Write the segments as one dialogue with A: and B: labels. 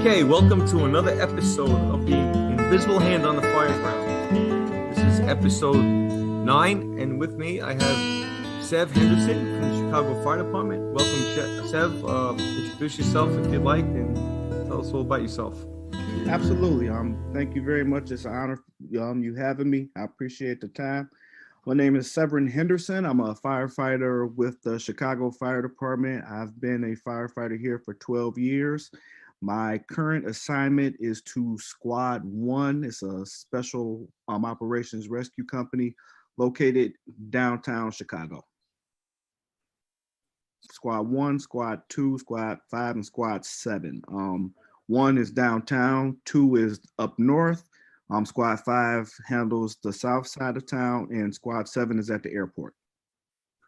A: Okay, welcome to another episode of the Invisible Hand on the Fireground. This is episode 9, and with me I have Severen Henderson from the Chicago Fire Department. Welcome, Sev. Introduce yourself if you'd like, and tell us all about yourself.
B: Absolutely. Thank you very much. It's an honor you having me. I appreciate the time. My name is Severen Henderson. I'm a firefighter with the Chicago Fire Department. I've been a firefighter here for 12 years. My current assignment is to Squad 1. It's a special operations rescue company located downtown Chicago. Squad 1, Squad 2, Squad 5, and Squad 7. 1 is downtown, 2 is up north. Squad 5 handles the south side of town, and Squad 7 is at the airport.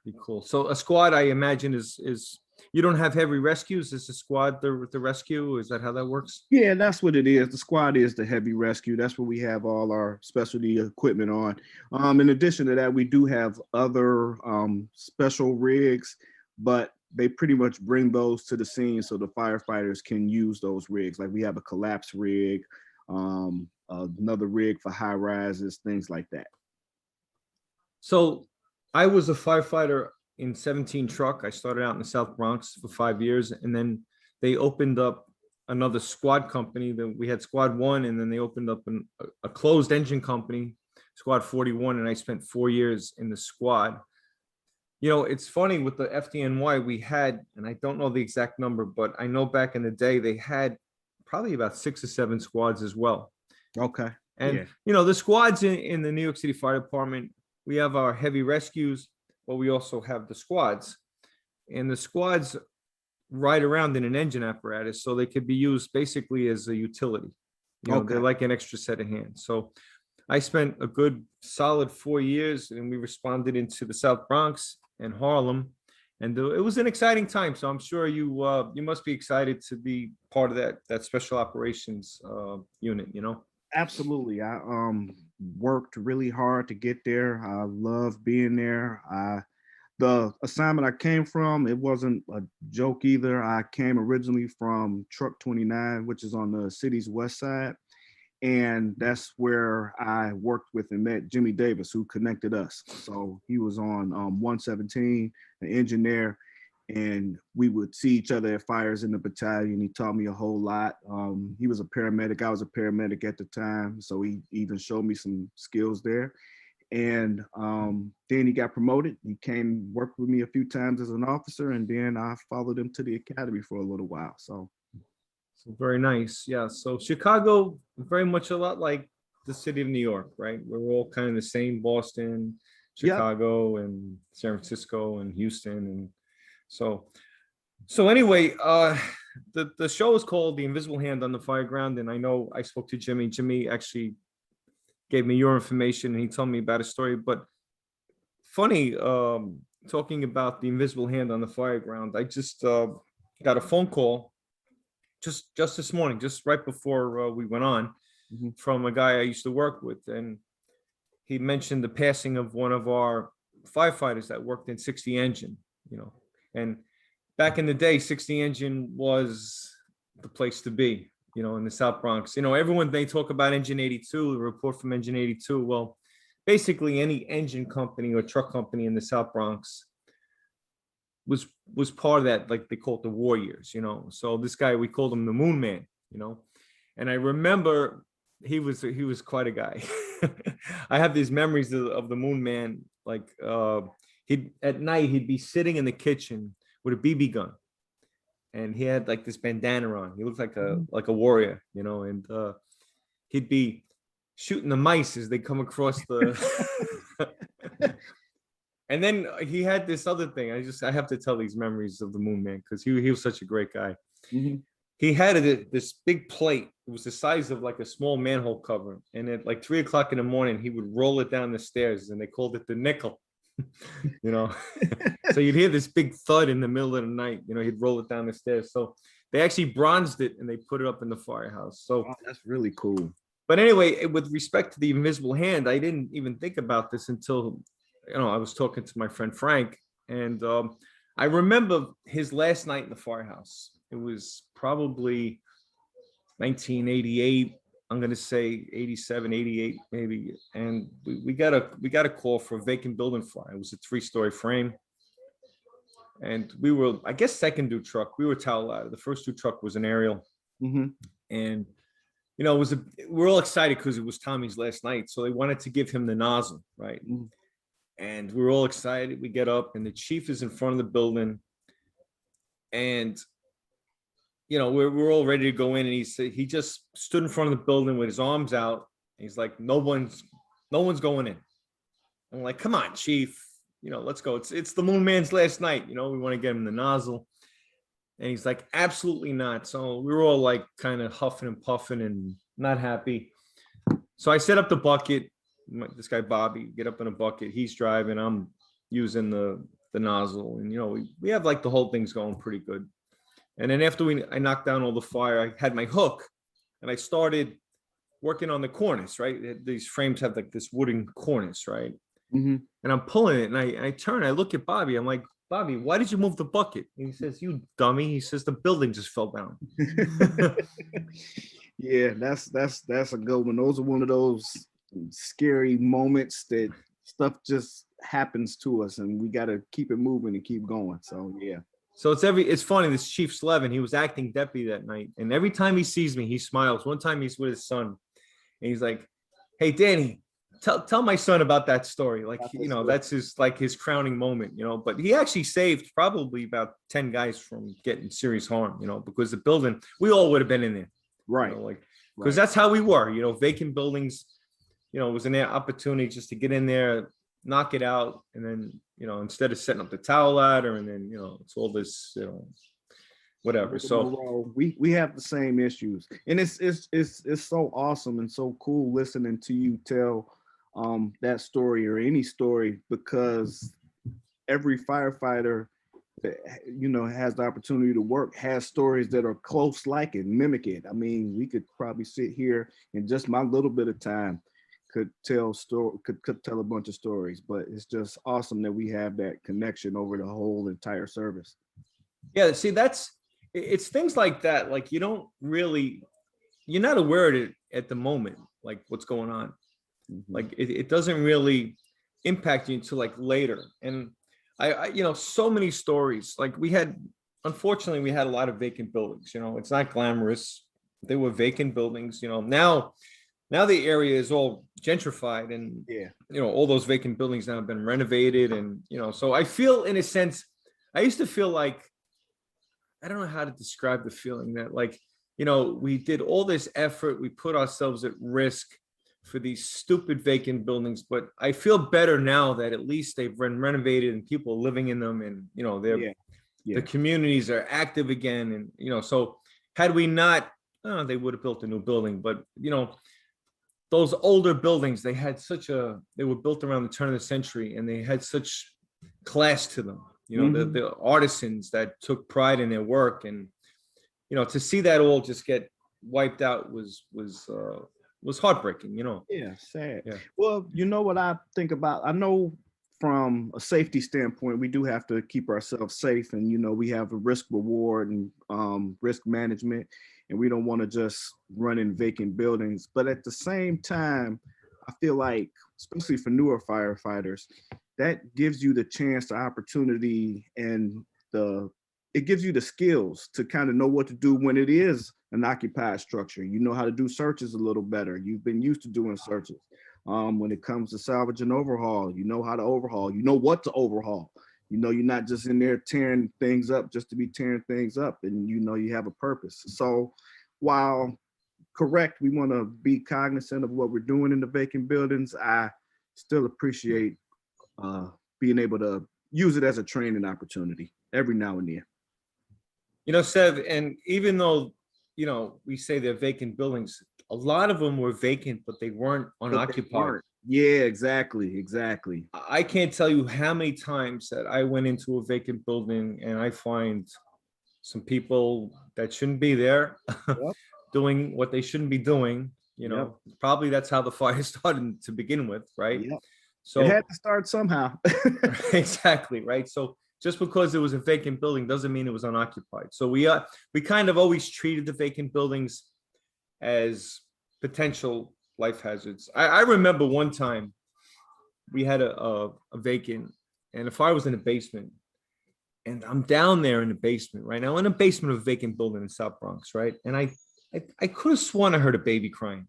A: Pretty cool. So a squad, I imagine, is you don't have heavy rescues. Is the squad the rescue? Is that how that works?
B: Yeah, that's what it is. The squad is the heavy rescue. That's where we have all our specialty equipment on. In addition to that, we do have other special rigs, but they pretty much bring those to the scene so the firefighters can use those rigs. Like we have a collapse rig, another rig for high rises, things like that.
A: So I was a firefighter in 17 truck. I started out in the South Bronx for 5 years, and then they opened up another squad company. Then we had Squad 1, and then they opened up a closed engine company, Squad 41, and I spent 4 years in the squad. You know, it's funny with the FDNY we had, and I don't know the exact number, but I know back in the day they had probably about 6 or 7 squads as well.
B: Okay.
A: And,
B: yeah.
A: You know, the squads in the New York City Fire Department, we have our heavy rescues, but we also have the squads. And the squads ride around in an engine apparatus, so they could be used basically as a utility. You know, they're like an extra set of hands. So I spent a good solid 4 years, and we responded into the South Bronx and Harlem. And it was an exciting time. So I'm sure you must be excited to be part of that special operations unit, you know?
B: Absolutely. I worked really hard to get there. I love being there. The assignment I came from, it wasn't a joke either. I came originally from Truck 29, which is on the city's west side. And that's where I worked with and met Jimmy Davis, who connected us. So he was on 117, an engineer, and we would see each other at fires in the battalion. He taught me a whole lot. He was a paramedic. I was a paramedic at the time. So he even showed me some skills there. And then he got promoted. He came worked with me a few times as an officer, and then I followed him to the academy for a little while. So
A: very nice. Yeah. So Chicago, very much a lot like the city of New York, right? We're all kind of the same: Boston, Chicago, yep, and San Francisco and Houston. And so anyway, the show is called The Invisible Hand on the Fireground. And I know I spoke to Jimmy. Jimmy actually gave me your information, and he told me about a story. But funny, talking about the invisible hand on the fireground, I just got a phone call just this morning, just right before we went on, from a guy I used to work with, and he mentioned the passing of one of our firefighters that worked in 60 engine, you know. And back in the day, 60 engine was the place to be, you know, in the South Bronx. You know, everyone, they talk about Engine 82, the report from Engine 82. Well, basically any engine company or truck company in the South Bronx was part of that, like they call it the Warriors, you know. So this guy, we called him the Moon Man, you know. And I remember he was quite a guy. I have these memories of the Moon Man. Like at night he'd be sitting in the kitchen with a BB gun, and he had like this bandana on. He looked like a warrior, you know. And he'd be shooting the mice as they come across the. And then he had this other thing. I have to tell these memories of the Moon Man because he was such a great guy. Mm-hmm. He had this big plate. It was the size of like a small manhole cover. And at like 3 o'clock in the morning, he would roll it down the stairs, and they called it the nickel, you know. So you'd hear this big thud in the middle of the night. You know, he'd roll it down the stairs. So they actually bronzed it and they put it up in the firehouse. So
B: that's really cool.
A: But anyway, with respect to the invisible hand, I didn't even think about this until, you know, I was talking to my friend Frank, and I remember his last night in the firehouse. It was probably 1988. I'm gonna say 87, 88, maybe. And we got a call for a vacant building fire. It was a 3-story frame. And we were, I guess, second due truck. We were towel out. The first due truck was an aerial.
B: Mm-hmm.
A: And it was we're all excited because it was Tommy's last night. So they wanted to give him the nozzle, right?
B: Mm-hmm.
A: And we were all excited. We get up and the chief is in front of the building. And we're all ready to go in, and he just stood in front of the building with his arms out. He's like, no one's going in. I'm like, come on, chief, let's go. It's the Moon Man's last night. We want to get him the nozzle. And he's like, absolutely not. So we were all like kind of huffing and puffing and not happy. So I set up the bucket. This guy, Bobby, get up in a bucket. He's driving. I'm using the nozzle. And, we have like the whole thing's going pretty good. And then after I knocked down all the fire, I had my hook and I started working on the cornice, right? These frames have like this wooden cornice, right?
B: Mm-hmm.
A: And I'm pulling it and I turn, I look at Bobby. I'm like, Bobby, why did you move the bucket? And he says, you dummy. He says, the building just fell down.
B: Yeah, that's a good one. Those are one of those scary moments that stuff just happens to us and we got to keep it moving and keep going. So, yeah.
A: So it's funny, this Chief Slevin, he was acting deputy that night. And every time he sees me, he smiles. One time he's with his son and he's like, hey, Danny, tell my son about that story. Like, that's his crowning moment, but he actually saved probably about 10 guys from getting serious harm, because the building, we all would have been in there.
B: Right.
A: Because that's how we were, vacant buildings, it was an opportunity just to get in there, knock it out. And then, instead of setting up the towel ladder and then, it's all this, whatever. So
B: we have the same issues, and it's so awesome and so cool listening to you tell that story or any story, because every firefighter that has the opportunity to work has stories that are close like it, mimic it. I mean, we could probably sit here in just my little bit of time could tell a bunch of stories, but it's just awesome that we have that connection over the whole entire service.
A: Yeah, see, it's things like that. Like you're not aware of it at the moment, like what's going on. Mm-hmm. Like it doesn't really impact you until like later. And I so many stories. Like unfortunately, we had a lot of vacant buildings. It's not glamorous. They were vacant buildings. Now the area is all gentrified and, all those vacant buildings now have been renovated. And, so I feel, in a sense, I used to feel like, I don't know how to describe the feeling that like, we did all this effort, we put ourselves at risk for these stupid vacant buildings, but I feel better now that at least they've been renovated and people are living in them and, the communities are active again. And, so had we not, they would have built a new building, but, those older buildings, they were built around the turn of the century and they had such class to them, mm-hmm. the artisans that took pride in their work. And, to see that all just get wiped out was heartbreaking,
B: Yeah, sad. Yeah. Well, what I think about, I know from a safety standpoint, we do have to keep ourselves safe. And, we have a risk reward and risk management. And we don't want to just run in vacant buildings. But at the same time, I feel like, especially for newer firefighters, that gives you the chance, the opportunity, and it gives you the skills to kind of know what to do when it is an occupied structure. You know how to do searches a little better. You've been used to doing searches. When it comes to salvage and overhaul, you know how to overhaul. You know what to overhaul. You're not just in there tearing things up just to be tearing things up, and you have a purpose. So while correct, we want to be cognizant of what we're doing in the vacant buildings, I still appreciate being able to use it as a training opportunity every now and then.
A: Sev, and even though, we say they're vacant buildings, a lot of them were vacant, but they weren't unoccupied.
B: Yeah, exactly.
A: I can't tell you how many times that I went into a vacant building and I find some people that shouldn't be there doing what they shouldn't be doing. Probably that's how the fire started to begin with, right?
B: Yep.
A: So
B: it had to start somehow.
A: Exactly, right? So just because it was a vacant building doesn't mean it was unoccupied. So we kind of always treated the vacant buildings as potential life hazards. I remember one time we had a vacant, and the fire was in the basement. And I'm down there in the basement right now, in the basement of a vacant building in South Bronx, right? And I could have sworn I heard a baby crying.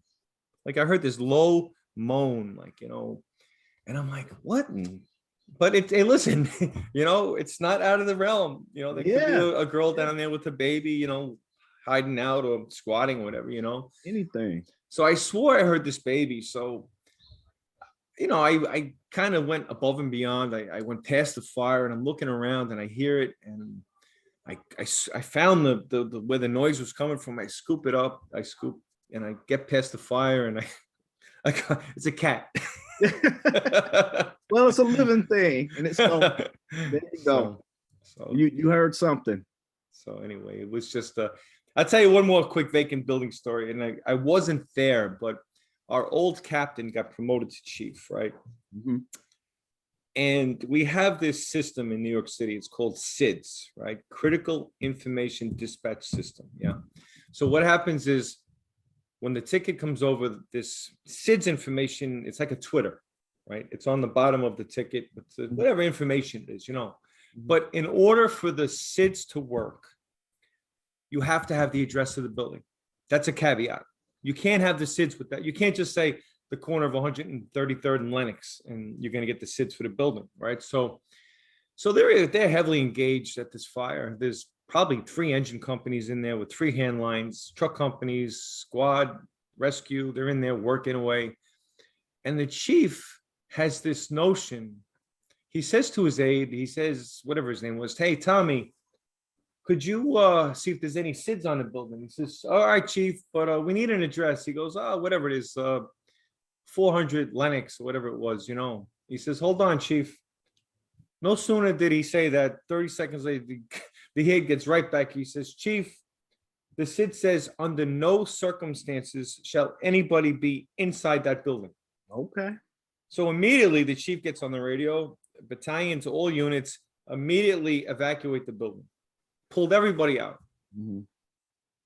A: Like I heard this low moan, like, and I'm like, what? But hey, listen, it's not out of the realm. There could be
B: Yeah,
A: a girl down there with a baby, hiding out or squatting or whatever.
B: anything.
A: So I swore I heard this baby. So, I kind of went above and beyond. I went past the fire and I'm looking around and I hear it. And I found the where the noise was coming from. I scoop it up. I scoop and I get past the fire and it's a cat.
B: Well, it's a living thing, and it's so there you go.
A: So
B: You heard something.
A: So anyway, it was just I'll tell you one more quick vacant building story. And I wasn't there, but our old captain got promoted to chief, right?
B: Mhm.
A: And we have this system in New York City. It's called SIDS, right? Critical Information Dispatch System. Yeah. So what happens is when the ticket comes over, this SIDS information, it's like a Twitter, right? It's on the bottom of the ticket, with whatever information it is. But in order for the SIDS to work, you have to have the address of the building. That's a caveat. You can't have the SIDS with that. You can't just say the corner of 133rd and Lenox, and you're going to get the SIDS for the building, right? So they're heavily engaged at this fire. There's probably 3 engine companies in there with 3 hand lines, truck companies, squad, rescue. They're in there working away. And the chief has this notion. He says to his aide, he says, whatever his name was, hey, Tommy, could you see if there's any SIDS on the building? He says, all right, chief, but we need an address. He goes, oh, whatever it is, 400 Lenox or whatever it was, He says, hold on, chief. No sooner did he say that, 30 seconds later, the aide gets right back. He says, chief, the SID says, under no circumstances shall anybody be inside that building.
B: Okay.
A: So immediately the chief gets on the radio, battalion to all units, immediately evacuate the building. Pulled everybody out.
B: Mhm.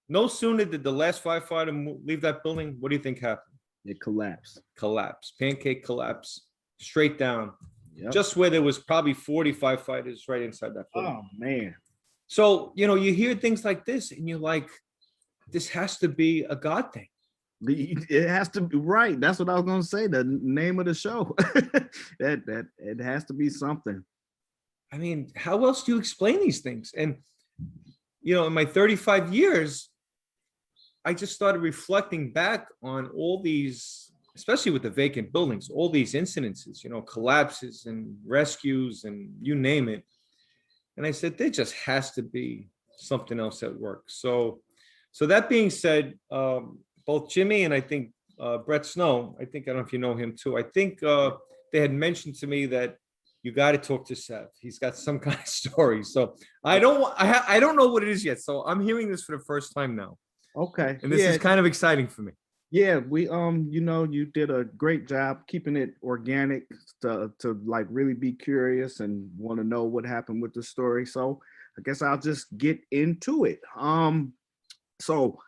A: No sooner did the last firefighter leave that building, what do you think happened?
B: It collapsed.
A: Collapse, pancake collapse, straight down.
B: Yep.
A: Just where there was probably 40 firefighters right inside that building.
B: Oh man.
A: So, you hear things like this and you're like, this has to be a God thing.
B: It has to be right. That's what I was going to say. The name of the show. that it has to be something.
A: I mean, how else do you explain these things? And, in my 35 years, I just started reflecting back on all these, especially with the vacant buildings, all these incidences, collapses and rescues and you name it. And I said, there just has to be something else at work. So that being said, both Jimmy and I think Brett Snow, I don't know if you know him too. I think they had mentioned to me that you got to talk to Seve. He's got some kind of story. So I don't know what it is yet. So I'm hearing this for the first time now.
B: Okay.
A: And this is kind of exciting for me.
B: Yeah, we you did a great job keeping it organic to like really be curious and want to know what happened with the story. So I guess I'll just get into it. So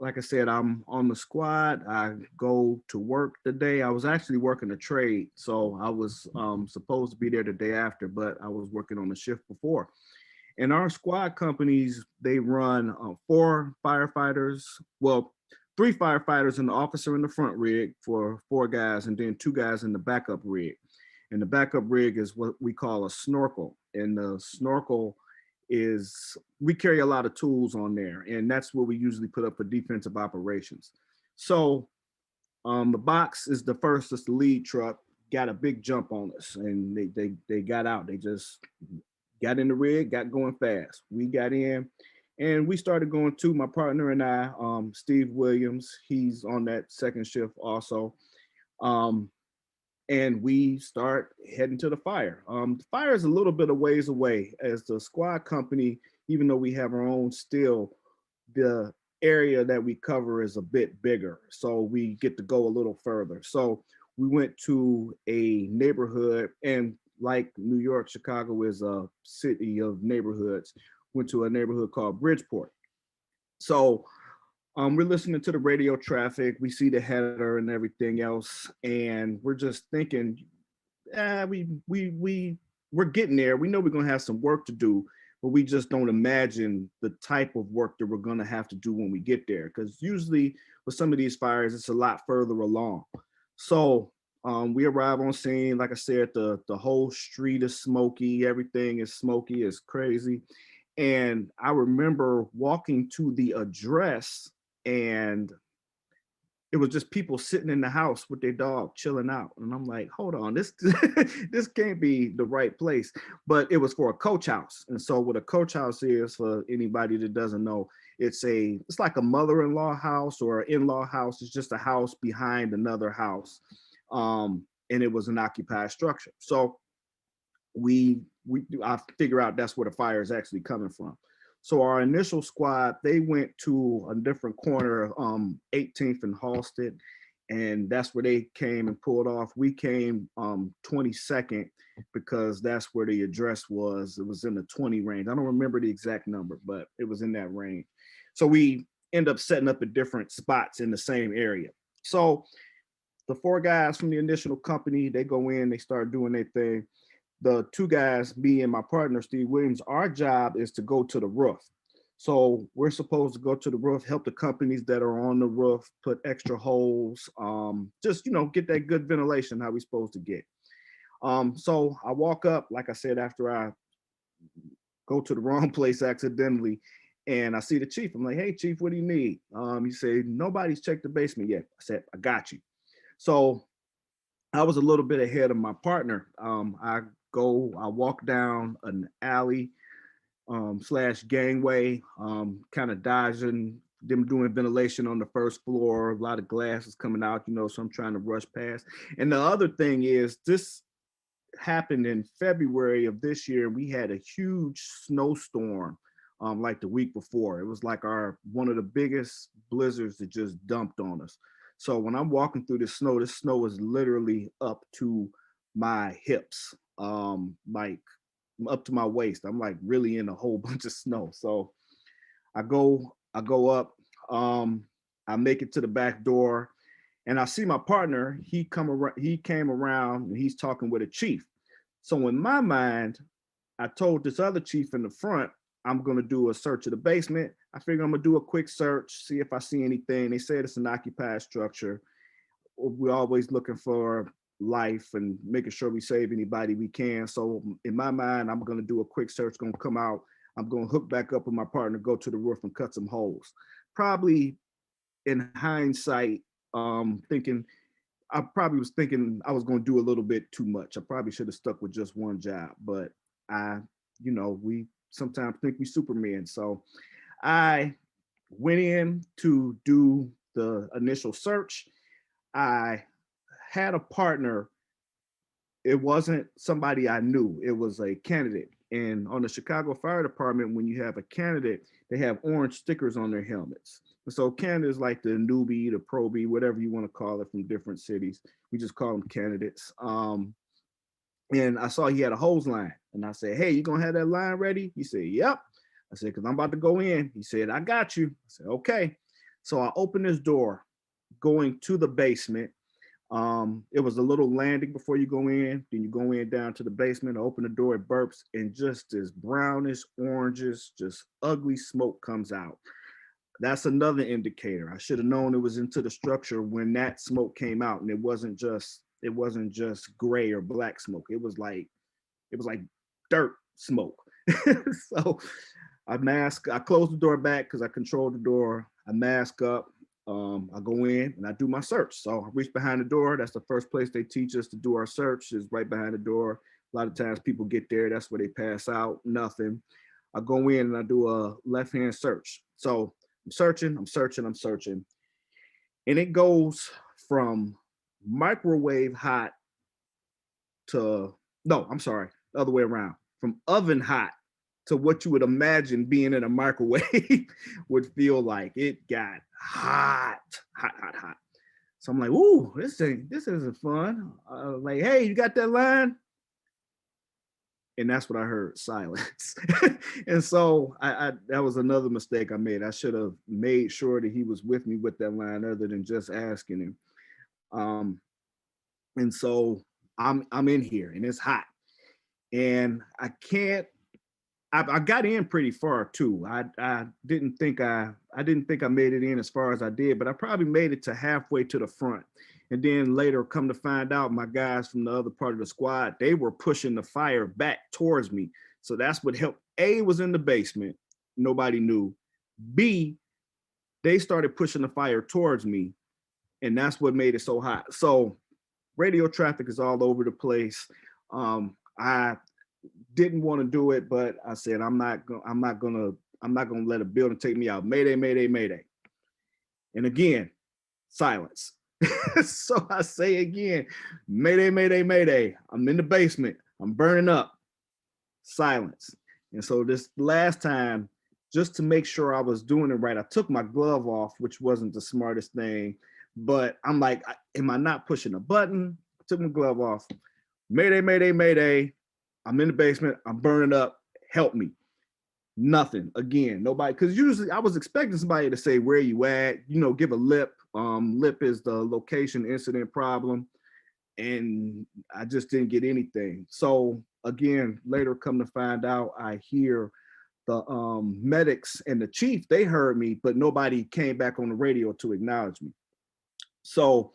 B: like I said, I'm on the squad. I go to work today. I was actually working a trade, so I was supposed to be there the day after, but I was working on the shift before. And our squad companies, they run 4 firefighters, well, 3 firefighters and the officer in the front rig for 4 guys, and then 2 guys in the backup rig. And the backup rig is what we call a snorkel. And the snorkel is, we carry a lot of tools on there, and that's what we usually put up for defensive operations. So the box is the first, it's the lead truck, got a big jump on us, and they got out. They just got in the rig, got going fast. We got in and we started going too. My partner and I, Steve Williams, he's on that second shift also. And we start heading to the fire. The fire is a little bit of ways away. As the squad company, even though we have our own, still the area that we cover is a bit bigger. So we get to go a little further. So we went to a neighborhood, and like New York, Chicago is a city of neighborhoods. Went to a neighborhood called Bridgeport. So We're listening to the radio traffic. We see the header and everything else, and we're just thinking, we're getting there. We know we're gonna have some work to do, but we just don't imagine the type of work that we're gonna have to do when we get there. Because usually with some of these fires, it's a lot further along. So we arrive on scene. Like I said, the whole street is smoky. Everything is smoky. It's crazy. And I remember walking to the address, and it was just people sitting in the house with their dog chilling out, and I'm like, hold on, this this can't be the right place. But it was for a coach house. And so what a coach house is, for anybody that doesn't know, it's like a mother-in-law house or an in-law house. It's just a house behind another house, and it was an occupied structure. So I figure out that's where the fire is actually coming from. So our initial squad, they went to a different corner, 18th and Halsted, and that's where they came and pulled off. We came 22nd, because that's where the address was. It was in the 20 range. I don't remember the exact number, but it was in that range. So we end up setting up at different spots in the same area. So the 4 guys from the initial company, they go in, they start doing their thing. The 2 guys, me and my partner, Steve Williams, our job is to go to the roof. So we're supposed to go to the roof, help the companies that are on the roof, put extra holes, just, get that good ventilation how we're supposed to get. So I walk up, like I said, after I go to the wrong place accidentally, and I see the chief. I'm like, hey, chief, what do you need? He said, nobody's checked the basement yet. I said, I got you. So I was a little bit ahead of my partner. I walk down an alley slash gangway, kind of dodging them doing ventilation on the first floor. A lot of glass is coming out, so I'm trying to rush past. And the other thing is, this happened in February of this year. We had a huge snowstorm like the week before. It was like one of the biggest blizzards that just dumped on us. So when I'm walking through this snow is literally up to my hips, like up to my waist. I'm like really in a whole bunch of snow. So I go up, I make it to the back door, and I see my partner. He came around, and he's talking with a chief. So in my mind, I told this other chief in the front, I'm gonna do a search of the basement. I figure I'm gonna do a quick search, see if I see anything. They said it's an occupied structure. We're always looking for life and making sure we save anybody we can. So in my mind, I'm gonna do a quick search, gonna come out. I'm gonna hook back up with my partner, go to the roof and cut some holes. Probably in hindsight, thinking I probably was thinking I was going to do a little bit too much. I probably should have stuck with just one job, but we sometimes think we Superman. So I went in to do the initial search. I had a partner. It wasn't somebody I knew. It was a candidate. And on the Chicago Fire Department, when you have a candidate, they have orange stickers on their helmets. And so candidates like the newbie, the probie, whatever you want to call it, from different cities. We just call them candidates. And I saw he had a hose line. And I said, hey, you going to have that line ready? He said, yep. I said, because I'm about to go in. He said, I got you. I said, okay. So I opened this door going to the basement. It was a little landing before you go in. Then you go in down to the basement, open the door, it burps, and just this brownish, oranges, just ugly smoke comes out. That's another indicator. I should have known it was into the structure when that smoke came out, and it wasn't just gray or black smoke. It was like dirt smoke. So I close the door back because I control the door. I mask up. I go in and I do my search. So I reach behind the door. That's the first place they teach us to do our search, is right behind the door. A lot of times people get there, that's where they pass out, nothing. I go in and I do a left-hand search. So I'm searching. And it goes from microwave hot to, no, I'm sorry, the other way around. From oven hot to what you would imagine being in a microwave would feel like. It got hot. So I'm like, ooh, this isn't fun. Like, hey, you got that line? And that's what I heard, silence. And so I that was another mistake I made. I should have made sure that he was with me with that line other than just asking him. Um, and so I'm in here and it's hot. And I got in pretty far too. I didn't think I made it in as far as I did, but I probably made it to halfway to the front. And then later, come to find out, my guys from the other part of the squad, they were pushing the fire back towards me. So that's what helped. A was in the basement. Nobody knew. B, they started pushing the fire towards me. And that's what made it so hot. So radio traffic is all over the place. I didn't want to do it, but I said, I'm not gonna let a building take me out. Mayday, mayday, mayday. And again, silence. So I say again, mayday, mayday, mayday. I'm in the basement. I'm burning up. Silence. And so this last time, just to make sure I was doing it right, I took my glove off, which wasn't the smartest thing. But I'm like, am I not pushing a button? I took my glove off. Mayday, mayday, mayday. I'm in the basement. I'm burning up. Help me. Nothing. Again, nobody. Because usually I was expecting somebody to say, where you at? You know, give a lip. Lip is the location incident problem. And I just didn't get anything. So again, later come to find out, I hear the medics and the chief, they heard me, but nobody came back on the radio to acknowledge me. So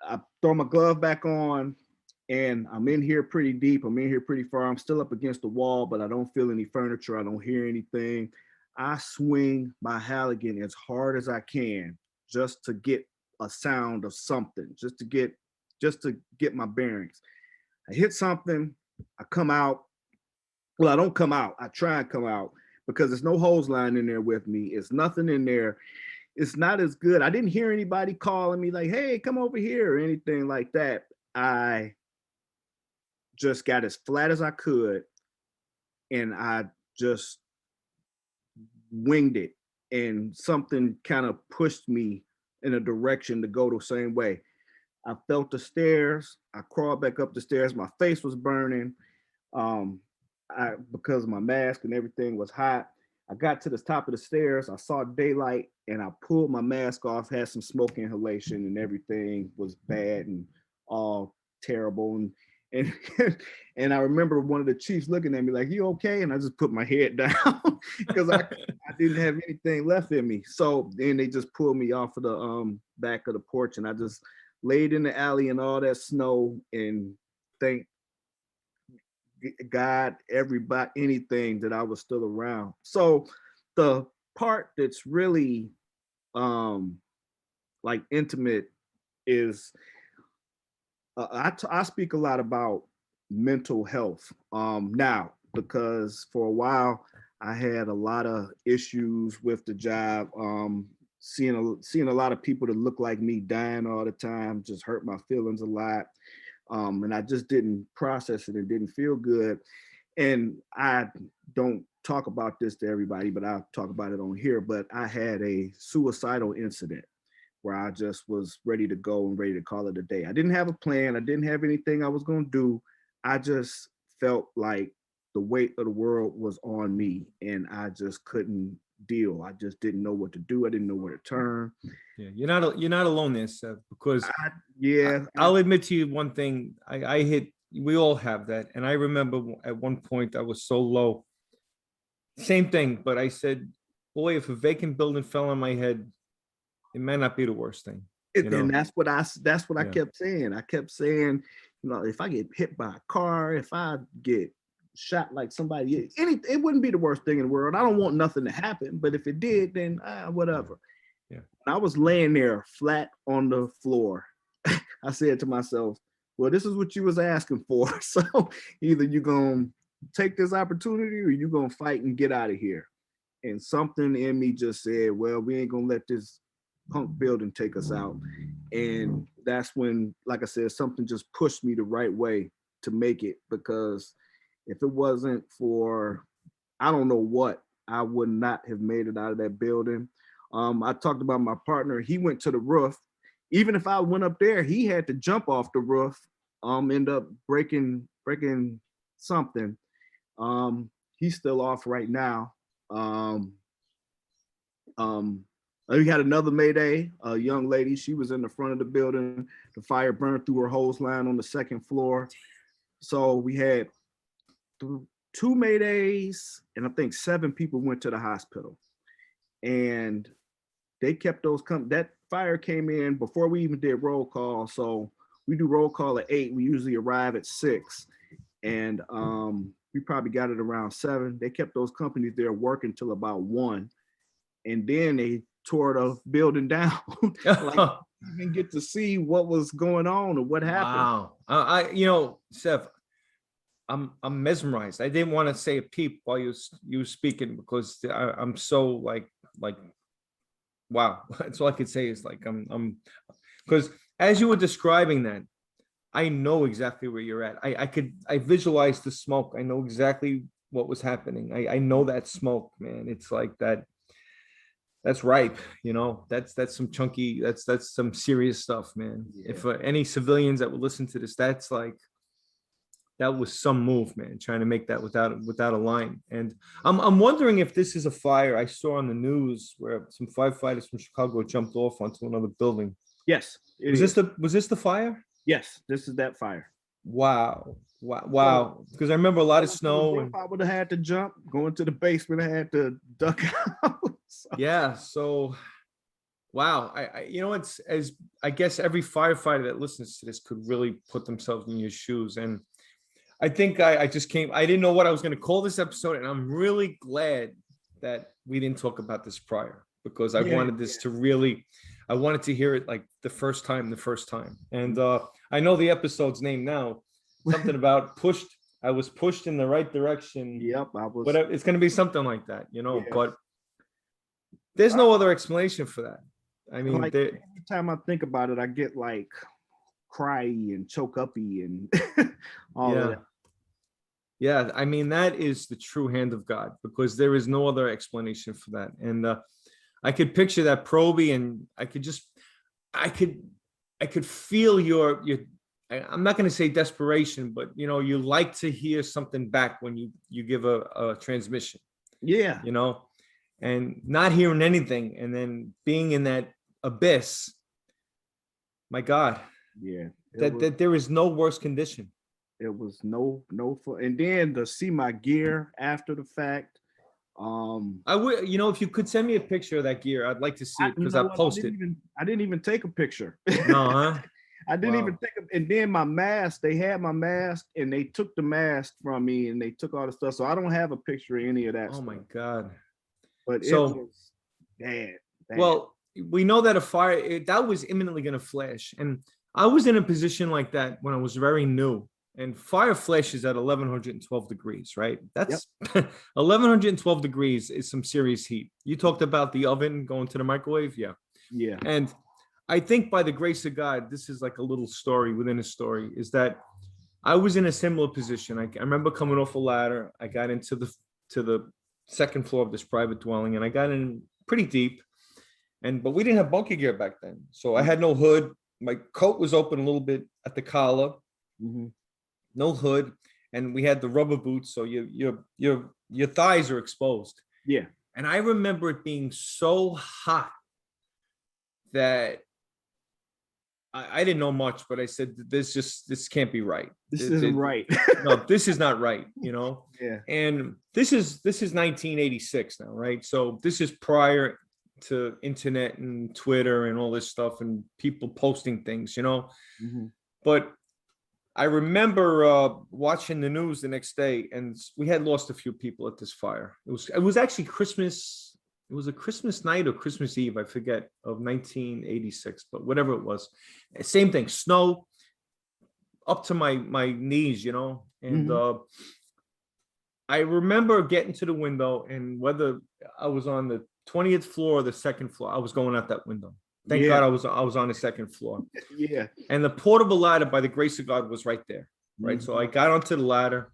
B: I throw my glove back on and I'm in here pretty deep. I'm in here pretty far. I'm still up against the wall, but I don't feel any furniture. I don't hear anything. I swing my Halligan as hard as I can just to get a sound of something, just to get my bearings. I hit something, I come out. Well, I don't come out. I try and come out because there's no hose line in there with me. It's nothing in there. It's not as good. I didn't hear anybody calling me like, hey, come over here or anything like that. I just got as flat as I could and I just winged it. And something kind of pushed me in a direction to go the same way. I felt the stairs. I crawled back up the stairs. My face was burning. Because my mask and everything was hot. I got to the top of the stairs. I saw daylight and I pulled my mask off, had some smoke inhalation and everything was bad and all terrible. And and I remember one of the chiefs looking at me like, you okay? And I just put my head down because I didn't have anything left in me. So then they just pulled me off of the back of the porch and I just laid in the alley in all that snow and thank God, everybody, anything that I was still around. So the part that's really like intimate is I speak a lot about mental health now because for a while I had a lot of issues with the job. Seeing a lot of people that look like me dying all the time just hurt my feelings a lot. And I just didn't process it and didn't feel good. And I don't talk about this to everybody, but I'll talk about it on here. But I had a suicidal incident where I just was ready to go and ready to call it a day. I didn't have a plan. I didn't have anything I was going to do. I just felt like the weight of the world was on me and I just couldn't deal. I just didn't know what to do. I didn't know where to turn.
A: Yeah, you're not alone there, Seth, because I'll admit to you one thing. We all have that. And I remember at one point I was so low. Same thing, but I said, boy, if a vacant building fell on my head, it might not be the worst thing.
B: And that's what I kept saying. I kept saying, you know, if I get hit by a car, if I get shot like somebody, it wouldn't be the worst thing in the world. I don't want nothing to happen, but if it did, then whatever.
A: Yeah.
B: I was laying there flat on the floor. I said to myself, well, this is what you was asking for. So either you're going to take this opportunity or you're going to fight and get out of here. And something in me just said, well, we ain't going to let this punk building take us out. And that's when, like I said, something just pushed me the right way to make it, because if it wasn't for, I don't know what, I would not have made it out of that building. I talked about my partner. He went to the roof. Even if I went up there, he had to jump off the roof, end up breaking something. He's still off right now. We had another Mayday, a young lady. She was in the front of the building. The fire burned through her hose line on the second floor. So we had two Maydays, and I think 7 people went to the hospital. And they kept those that fire came in before we even did roll call. So we do roll call at 8. We usually arrive at 6. And we probably got it around 7. They kept those companies there working till about 1. And then they tore the building down. Like, even get to see what was going on or what happened.
A: Wow. Sev, I'm mesmerized. I didn't want to say a peep while you were speaking because I'm so like wow. That's all I could say is like I'm because as you were describing that, I know exactly where you're at. I visualize the smoke. I know exactly what was happening. I know that smoke, man. It's like that. That's ripe, that's some chunky, that's some serious stuff, man. Yeah. If any civilians that would listen to this, that's like, that was some move, man, trying to make that without a line. And I'm wondering if this is a fire I saw on the news where some firefighters from Chicago jumped off onto another building.
B: Yes.
A: Was this the fire?
B: Yes, this is that fire.
A: Wow. Because I remember a lot of snow.
B: And I would have had to jump, going to the basement, I had to duck out.
A: Yeah. So, wow. It's as I guess every firefighter that listens to this could really put themselves in your shoes. And I think I didn't know what I was going to call this episode. And I'm really glad that we didn't talk about this prior because I wanted this to really, I wanted to hear it like the first time. And I know the episode's name now, something about I was pushed in the right direction.
B: Yep.
A: It's going to be something like that, but there's no other explanation for that. I mean,
B: like, every time I think about it, I get like cryy and choke uppy and all of that.
A: Yeah, I mean, that is the true hand of God because there is no other explanation for that. And I could picture that Proby, and I could feel your I'm not going to say desperation, but you like to hear something back when you give a transmission.
B: Yeah.
A: And not hearing anything and then being in that abyss. My God.
B: Yeah.
A: That there is no worse condition.
B: It was no fun. And then to see my gear after the fact.
A: I would, if you could send me a picture of that gear, I'd like to see it because I posted.
B: I didn't even take a picture.
A: No, huh?
B: I didn't even take it. And then my mask, they had my mask and they took the mask from me and they took all the stuff. So I don't have a picture of any of that.
A: Oh my God.
B: But it was bad.
A: Well, we know that a fire, that was imminently going to flash. And I was in a position like that when I was very new. And fire flashes at 1112 degrees, right? That's 1112 degrees is some serious heat. You talked about the oven going to the microwave. Yeah.
B: Yeah.
A: And I think by the grace of God, this is like a little story within a story, is that I was in a similar position. I remember coming off a ladder. I got into the second floor of this private dwelling and I got in pretty deep. But we didn't have bunker gear back then. So I had no hood. My coat was open a little bit at the collar, no hood. And we had the rubber boots. So your thighs are exposed.
B: Yeah.
A: And I remember it being so hot that I didn't know much, but I said, this can't be right.
B: This isn't right.
A: No, this is not right,
B: Yeah.
A: And this is 1986 now, right? So this is prior to internet and Twitter and all this stuff and people posting things, But I remember watching the news the next day, and we had lost a few people at this fire. It was actually Christmas. It was a Christmas night or Christmas Eve, I forget, of 1986, but whatever it was. Same thing, snow up to my knees, And I remember getting to the window, and whether I was on the 20th floor or the second floor, I was going out that window. Thank God I was on the second floor.
B: Yeah.
A: And the portable ladder, by the grace of God, was right there. Right. So I got onto the ladder.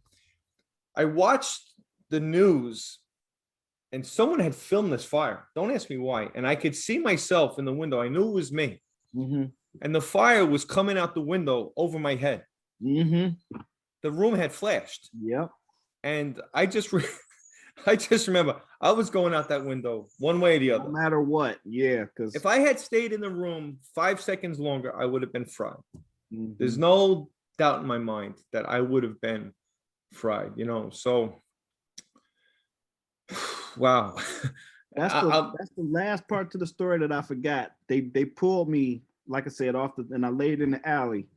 A: I watched the news. And someone had filmed this fire. Don't ask me why. And I could see myself in the window. I knew it was me. And the fire was coming out the window over my head. the room had flashed.
B: Yep.
A: And I just I just remember I was going out that window one way or the
B: No
A: other.
B: matter what. Yeah. Because
A: If I had stayed in the room 5 seconds longer, I would have been fried.
B: mm-hmm.
A: There's no doubt in my mind that I would have been fried, you know. So wow.
B: That's the last part to the story that I forgot. They pulled me, like I said, and I laid in the alley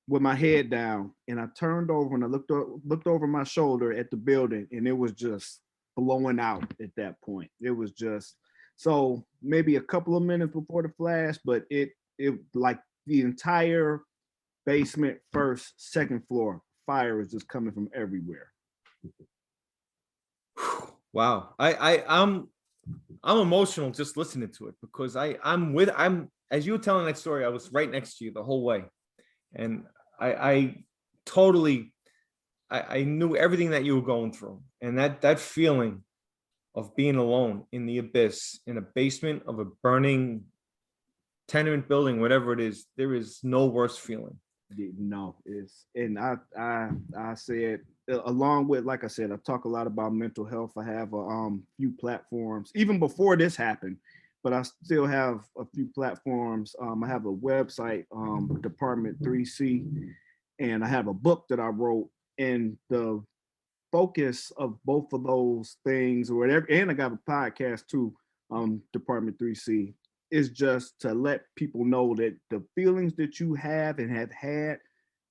B: with my head down, and I turned over and I looked over my shoulder at the building, and it was just blowing out at that point. It was just so maybe a couple of minutes before the flash, but it like the entire basement, first, second floor, fire is just coming from everywhere.
A: Wow. I'm emotional just listening to it because I'm as you were telling that story, I was right next to you the whole way. And I totally I knew everything that you were going through. And that feeling of being alone in the abyss, in a basement of a burning tenement building, whatever it is, there is no worse feeling.
B: No, it's and I said along with, like I said, I talk a lot about mental health. I have a few platforms even before this happened, but I still have a few platforms. I have a website, Department 3C, and I have a book that I wrote, and the focus of both of those things or whatever, and I got a podcast too, Department 3C, is just to let people know that the feelings that you have and have had,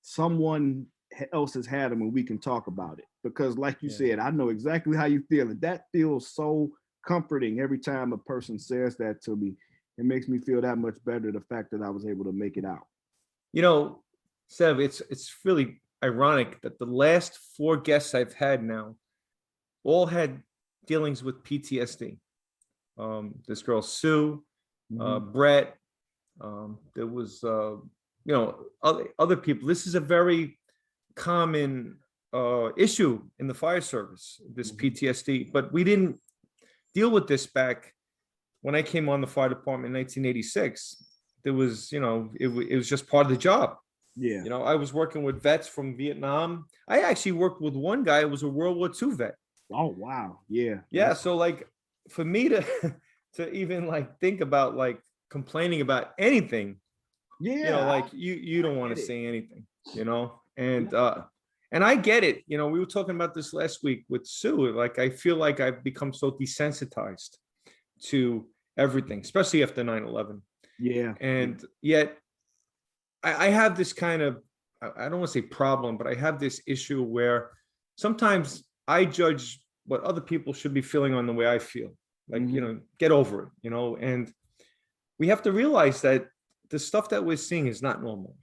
B: someone else has had them, and we can talk about it. Because like you said, I know exactly how you feel, and that feels so comforting every time a person says that to me. It makes me feel that much better, the fact that I was able to make it out.
A: You know, Sev, it's really ironic that the last 4 guests I've had now all had dealings with PTSD. This girl Sue, Brett, there was other people. This is a very common issue in the fire service, this PTSD, but we didn't deal with this back when I came on the fire department in 1986. There was, it was just part of the job.
B: Yeah.
A: I was working with vets from Vietnam. I actually worked with one guy who was a World War II vet.
B: Oh, wow. Yeah.
A: Yeah. So like for me to even like think about like complaining about anything, like you don't want to say anything, and I get it. We were talking about this last week with Sue. Like I feel like I've become so desensitized to everything, especially after 9/11.
B: Yeah.
A: And yet I have this kind of, I don't want to say problem, but I have this issue where sometimes I judge what other people should be feeling on the way I feel. Like, get over it, and we have to realize that the stuff that we're seeing is not normal,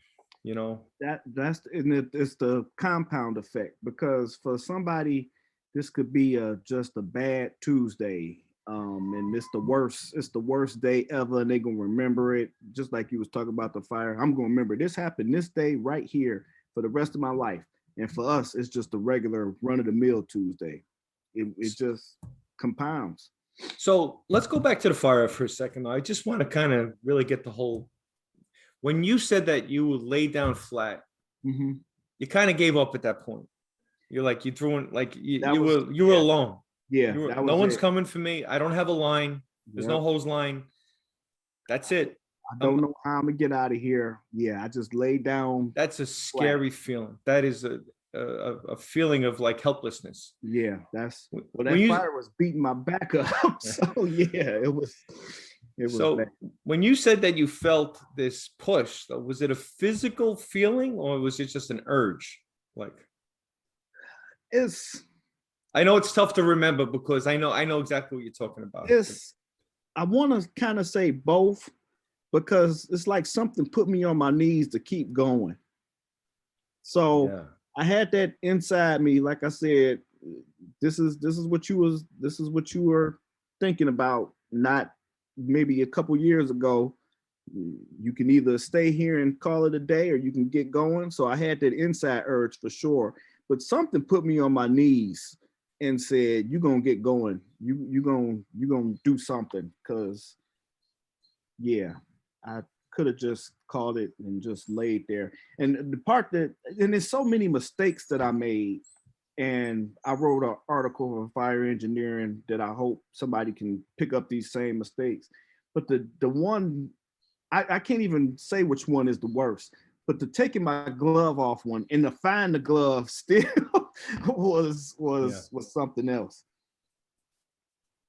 B: That's it's the compound effect, because for somebody, this could be just a bad Tuesday. And it's the worst day ever, and they're gonna remember it. Just like you was talking about the fire, I'm gonna remember this happened this day right here for the rest of my life. And for us, it's just a regular run-of-the-mill Tuesday. It just compounds.
A: So let's go back to the fire for a second. I just want to kind of really get the whole, when you said that you would lay down flat, you kind of gave up at that point. You're like, you threw in, like you were alone.
B: Yeah.
A: No one's coming for me. I don't have a line. There's no hose line. That's it.
B: I don't know how I'm gonna get out of here. Yeah, I just laid down.
A: That's a scary feeling. That is a feeling of like helplessness.
B: Yeah, that fire was beating my back up. So yeah, it was
A: so bad. When you said that you felt this push, though, was it a physical feeling or was it just an urge? Like, I know it's tough to remember because I know exactly what you're talking about.
B: I want to kind of say both, because it's like something put me on my knees to keep going. So I had that inside me. Like I said, this is what you were thinking about, not maybe a couple years ago. You can either stay here and call it a day, or you can get going. So I had that inside urge for sure, but something put me on my knees and said, "You're gonna get going. You're gonna do something." Because could have just called it and just laid there. And the part that, and there's so many mistakes that I made. And I wrote an article on fire engineering that I hope somebody can pick up these same mistakes. But the one, I can't even say which one is the worst, but the taking my glove off one and to find the glove still was something else.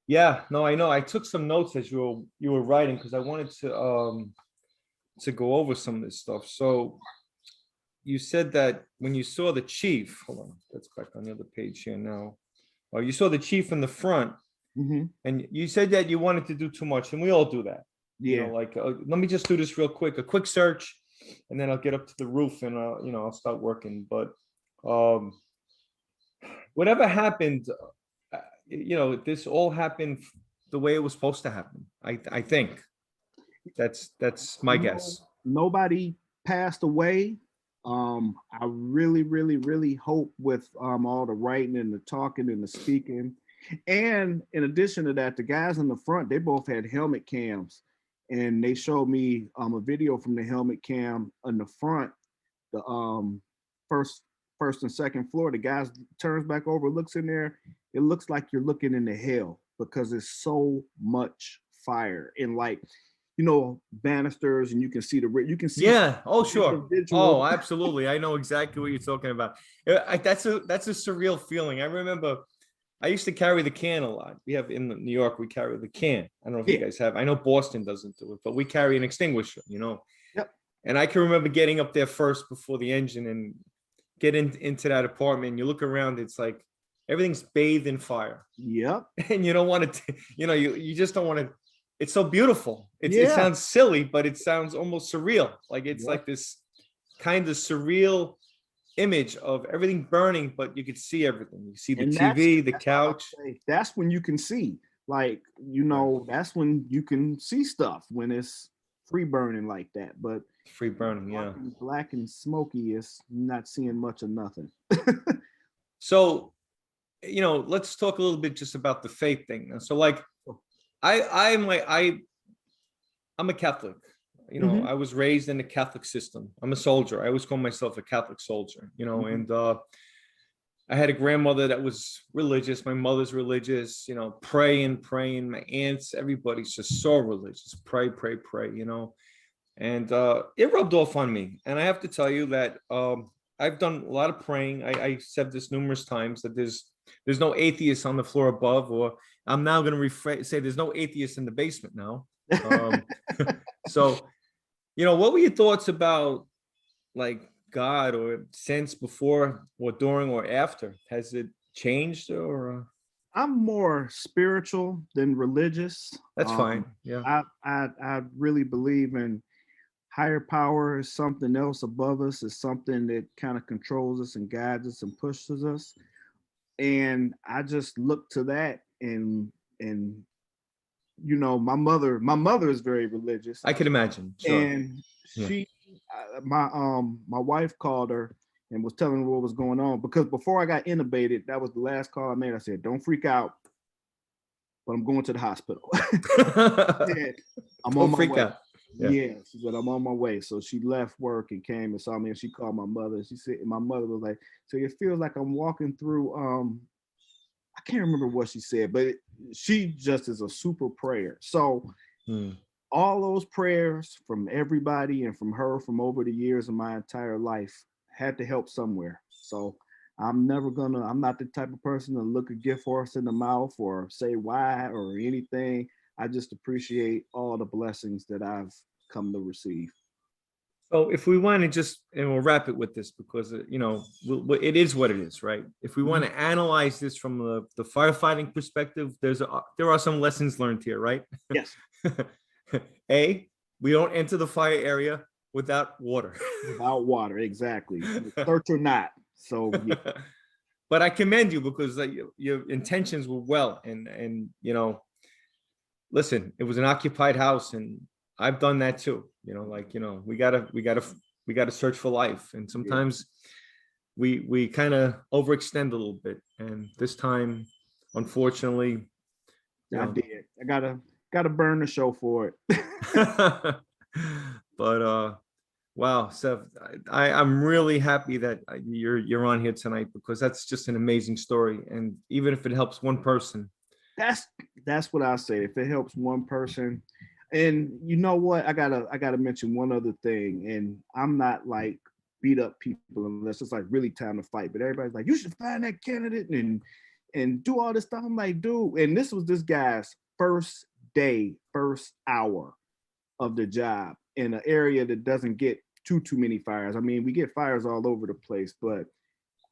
A: Yeah, no, I know. I took some notes as you were writing because I wanted to go over some of this stuff. So you said that when you saw the chief, hold on, that's back on the other page here now. Oh, you saw the chief in the front, and you said that you wanted to do too much, and we all do that.
B: Yeah.
A: You know, like let me just do this real quick, a quick search, and then I'll get up to the roof and you know, I'll start working. But whatever happened, you know, this all happened the way it was supposed to happen. I think that's my guess.
B: Nobody passed away. I really, really, really hope with all the writing and the talking and the speaking. And in addition to that, the guys in the front, they both had helmet cams. And they showed me a video from the helmet cam on the front, the first and second floor. The guy turns back over, looks in there. It looks like you're looking into hell because there's so much fire and like, you know, banisters, and you can see you can see.
A: Yeah. Oh, sure. Oh, absolutely. I know exactly what you're talking about. That's a surreal feeling. I remember I used to carry the can a lot. We have in New York, we carry the can. I don't know if you guys have. I know Boston doesn't do it, but we carry an extinguisher, you know.
B: Yep.
A: And I can remember getting up there first before the engine and get into that apartment. You look around, it's like everything's bathed in fire.
B: Yep.
A: And you don't want to, you know, you just don't want to. It's so beautiful. It sounds silly, but it sounds almost surreal. Like it's like this kind of surreal image of everything burning, but you could see everything. You see the TV, the couch.
B: That's when you can see, like, you know, that's when you can see stuff when it's free burning like that. But
A: free burning, yeah.
B: Black and smoky is not seeing much of nothing.
A: So, you know, let's talk a little bit just about the faith thing. So, like, I'm a Catholic. You know, I was raised in the Catholic system. I'm a soldier. I always call myself a Catholic soldier, you know, and I had a grandmother that was religious. My mother's religious, you know, praying. My aunts, everybody's just so religious. Pray, you know, and it rubbed off on me. And I have to tell you that I've done a lot of praying. I said this numerous times that there's no atheists on the floor above, or I'm now going to say there's no atheists in the basement now. So, you know, what were your thoughts about like God or since before or during or after? Has it changed or?
B: I'm more spiritual than religious.
A: That's fine. Yeah.
B: I really believe in higher power is something else above us, is something that kind of controls us and guides us and pushes us. And I just look to that and you know, my mother is very religious.
A: I can imagine. Sure.
B: And she my wife called her and was telling her what was going on, because before I got intubated, that was the last call I made. I said, don't freak out, but I'm going to the hospital. I'm on my way. Yeah, she said, I'm on my way. So she left work and came and saw me, and she called my mother. She said, and my mother was like, so it feels like I'm walking through I can't remember what she said, but she just is a super prayer. So all those prayers from everybody and from her from over the years of my entire life had to help somewhere. So I'm not the type of person to look a gift horse in the mouth or say why or anything. I just appreciate all the blessings that I've come to receive.
A: So if we want to just, and we'll wrap it with this because, you know, it is what it is, right? If we want to analyze this from the firefighting perspective, there are some lessons learned here, right?
B: Yes.
A: A, we don't enter the fire area without water.
B: Without water, exactly. Search or not. So, yeah.
A: But I commend you because your intentions were well, and you know, listen, it was an occupied house, and I've done that too. You know, like, you know, we gotta search for life, and sometimes we kind of overextend a little bit, and this time, unfortunately,
B: I did. I gotta burn the show for it.
A: But wow, Seth, I'm really happy that you're on here tonight, because that's just an amazing story. And even if it helps one person.
B: That's that's what I say. If it helps one person, and you know what, I gotta mention one other thing. And I'm not like beat up people unless it's like really time to fight. But everybody's like, you should find that candidate and do all this stuff. I'm like, dude, and this was this guy's first day, first hour of the job in an area that doesn't get too many fires. I mean, we get fires all over the place, but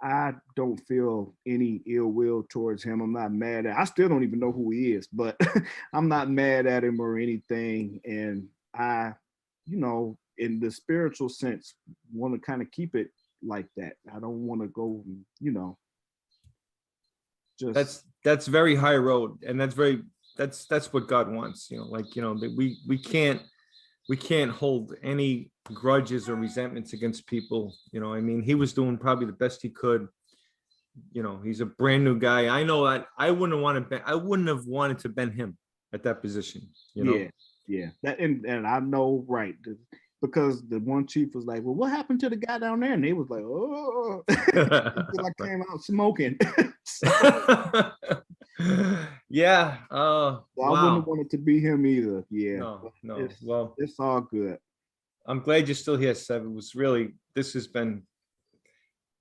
B: I don't feel any ill will towards him. I'm not mad at. I still don't even know who he is, but I'm not mad at him or anything. And I, in the spiritual sense, want to kind of keep it like that. I don't want to go, just
A: That's very high road, and that's what God wants. That we can't hold any grudges or resentments against people. I mean, he was doing probably the best he could. He's a brand new guy. I know that I wouldn't have wanted to bend him at that position.
B: yeah. That and I know, right, because the one chief was like, well, what happened to the guy down there? And they was like, oh, until I came out smoking.
A: Yeah.
B: So I wouldn't have
A: Wow.
B: wanted to be him either. Yeah.
A: No.
B: It's
A: Well,
B: it's all good.
A: I'm glad you're still here, Seve. This has been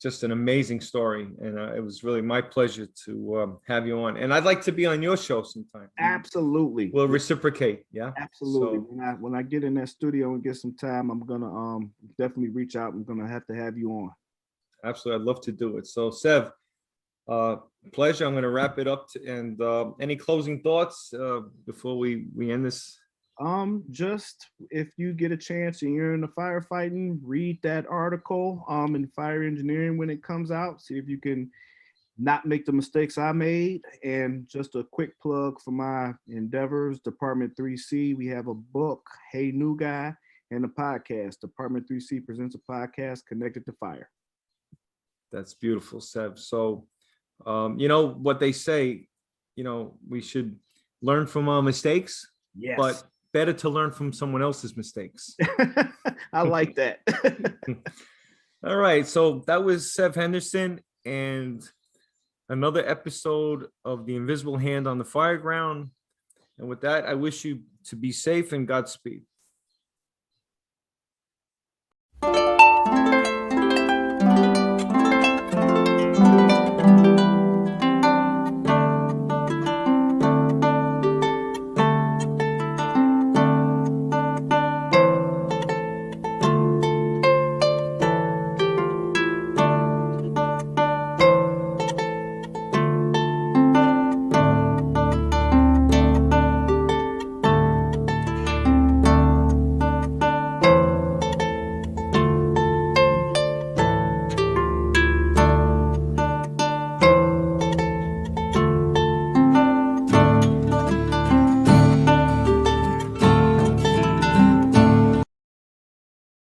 A: just an amazing story, and it was really my pleasure to have you on. And I'd like to be on your show sometime.
B: Absolutely.
A: We'll reciprocate. Yeah.
B: Absolutely.
A: So,
B: When I get in that studio and get some time, I'm gonna definitely reach out. I'm gonna have to have you on.
A: absolutely, I'd love to do it. So, Sev, pleasure. I'm going to wrap it up. And any closing thoughts before we end this?
B: Just if you get a chance and you're in the firefighting, read that article in fire engineering when it comes out. See if you can not make the mistakes I made. And just a quick plug for my endeavors, Department 3C. We have a book, Hey New Guy, and a podcast. Department 3C presents a podcast connected to fire.
A: That's beautiful, Sev. So, you know what they say, we should learn from our mistakes,
B: Yes.
A: but better to learn from someone else's mistakes.
B: I like that.
A: All right. So that was Sev Henderson, and another episode of The Invisible Hand on the Fireground. And with that, I wish you to be safe and Godspeed.